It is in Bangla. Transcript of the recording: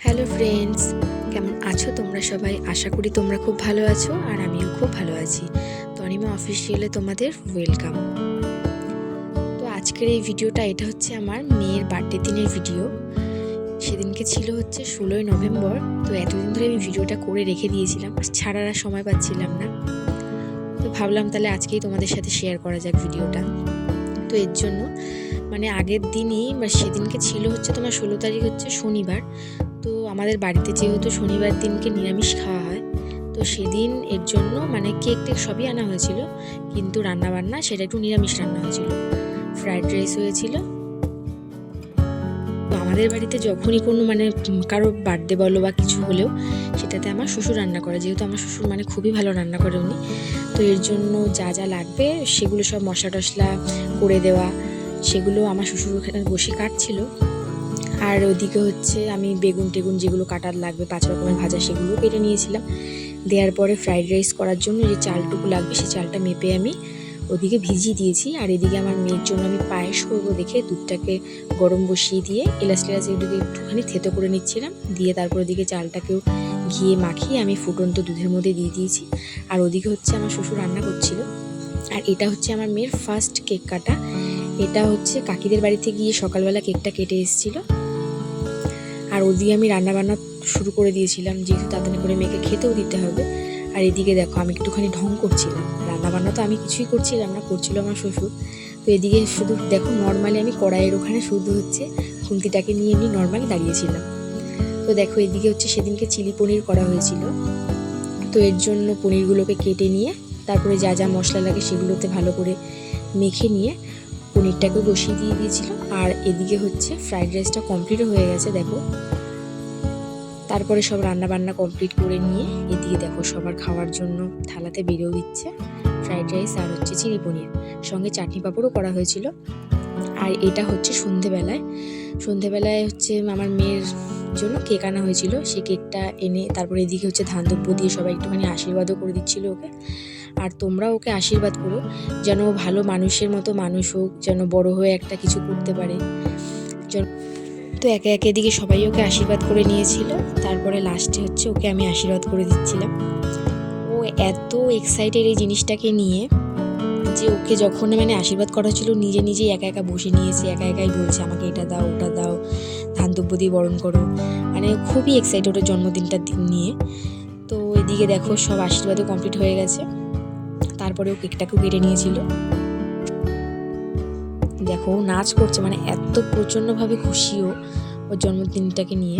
হ্যালো ফ্রেন্ডস, কেমন আছো তোমরা সবাই? আশা করি তোমরা খুব ভালো আছো আর আমিও খুব ভালো আছি। তনিমা অফিসিয়ালে তোমাদের ওয়েলকাম। তো আজকের এই ভিডিওটা এটা হচ্ছে আমার মেয়ের বার্থডে দিনের ভিডিও। সেদিনকে ছিল হচ্ছে 16ই নভেম্বর। তো এতদিন ধরে আমি ভিডিওটা করে রেখে দিয়েছিলাম, ছাড়ার আর সময় পাচ্ছিলাম না। তো ভাবলাম তাহলে আজকেই তোমাদের সাথে শেয়ার করা যাক ভিডিওটা। তো এর জন্য আগের দিনই সেদিনকে ছিল হচ্ছে তোমার 16 তারিখ হচ্ছে শনিবার। তো আমাদের বাড়িতে যেহেতু শনিবার দিনকে নিরামিষ খাওয়া হয়, তো সেদিন এর জন্য কেক টেক সবই আনা হয়েছিল, কিন্তু রান্নাবান্না সেটা একটু নিরামিষ রান্না হয়েছিল। ফ্রাইড রাইস হয়েছিল। তো আমাদের বাড়িতে যখনই কোনো কারো বার্থডে বলো বা কিছু হলেও সেটাতে আমার শ্বশুর রান্না করে, যেহেতু আমার শ্বশুর খুবই ভালো রান্না করে উনি। তো এর জন্য যা যা লাগবে সেগুলো সব মশলা টশলা করে দেওয়া, সেগুলো আমার শ্বশুর ওখানে বসে কাটছিল। আর ওদিকে হচ্ছে আমি বেগুন টেগুন যেগুলো কাটার লাগবে 5 রকমের ভাজা সেগুলোও কেটে নিয়েছিলাম। দেওয়ার পরে ফ্রাইড রাইস করার জন্য যে চালটুকু লাগবে সেই চালটা মেপে আমি ওদিকে ভিজিয়ে দিয়েছি। আর এদিকে আমার মেয়ের জন্য আমি পায়েস করবো দেখে দুধটাকে গরম বসিয়ে দিয়ে এলাচ এগুলোকে একটুখানি থেতো করে নিচ্ছিলাম। দিয়ে তারপর ওদিকে চালটাকেও ঘিয়ে মাখিয়ে আমি ফুটন্ত দুধের মধ্যে দিয়ে দিয়েছি। আর ওদিকে হচ্ছে আমার শ্বশুর রান্না করছিল। আর এটা হচ্ছে আমার মেয়ের ফার্স্ট কেক কাটা। এটা হচ্ছে কাকিদের বাড়িতে গিয়ে সকালবেলা কেকটা কেটে এসেছিলো। আর ওদিকে আমি রান্নাবান্না শুরু করে দিয়েছিলাম, যেহেতু তাড়াতাড়ি করে মেয়েকে খেতেও দিতে হবে। আর এদিকে দেখো আমি একটুখানি ঢং করছিলাম, রান্নাবান্না তো আমি কিছুই করছিলাম না, করছিল আমার শ্বশুর। তো এদিকে শুধু দেখো নর্মালি আমি কড়াইয়ের ওখানে শুধু হচ্ছে খুন্তিটাকে নিয়ে এমনি নর্মালি দাঁড়িয়েছিলাম। তো দেখো এদিকে হচ্ছে সেদিনকে চিলি পনির করা হয়েছিল। তো এর জন্য পনিরগুলোকে কেটে নিয়ে তারপরে যা যা মশলা লাগে সেগুলোতে ভালো করে মেখে নিয়ে পনিরটাকে বসিয়ে দিয়ে দিয়েছিল। আর এদিকে হচ্ছে ফ্রাইড রাইসটা কমপ্লিটও হয়ে গেছে দেখো। তারপরে সব রান্না বান্না কমপ্লিট করে নিয়ে এদিকে দেখো সবার খাওয়ার জন্য থালাতে বেরিয়েও দিচ্ছে ফ্রাইড রাইস আর হচ্ছে চিলি পনির, সঙ্গে চাটনি পাঁপড়ও করা হয়েছিল। আর এটা হচ্ছে সন্ধেবেলায় হচ্ছে আমার মেয়ের জন্য কেক আনা হয়েছিল। সেই কেকটা এনে তারপরে এদিকে হচ্ছে ধান দুব্য দিয়ে সবাই একটুখানি আশীর্বাদও করে দিচ্ছিল ওকে। আর তোমরা ওকে আশীর্বাদ করো যেন ভালো মানুষের মতো মানুষ হোক, যেন বড় হয়ে একটা কিছু করতে পারে। তো একে একে এদিকে সবাই ওকে আশীর্বাদ করে নিয়েছিল। তারপরে লাস্টে হচ্ছে ওকে আমি আশীর্বাদ করে দিচ্ছিলাম। ও এত এক্সাইটেড এই জিনিসটাকে নিয়ে যে ওকে যখন আশীর্বাদ করা ছিল নিজে নিজেই একা একা বসে নিয়েছে, একা একাই বলছে আমাকে এটা দাও ওটা দাও, ধান দুব্য দিয়ে বরণ করো। খুবই এক্সাইটেড ওর জন্মদিনটার দিন নিয়ে। তো এদিকে দেখো সব আশীর্বাদও কমপ্লিট হয়ে গেছে। তারপরে ও কেকটাকেও কেটে নিয়েছিল। দেখো নাচ করছে, এত প্রচণ্ডভাবে খুশিও ওর জন্মদিনটাকে নিয়ে।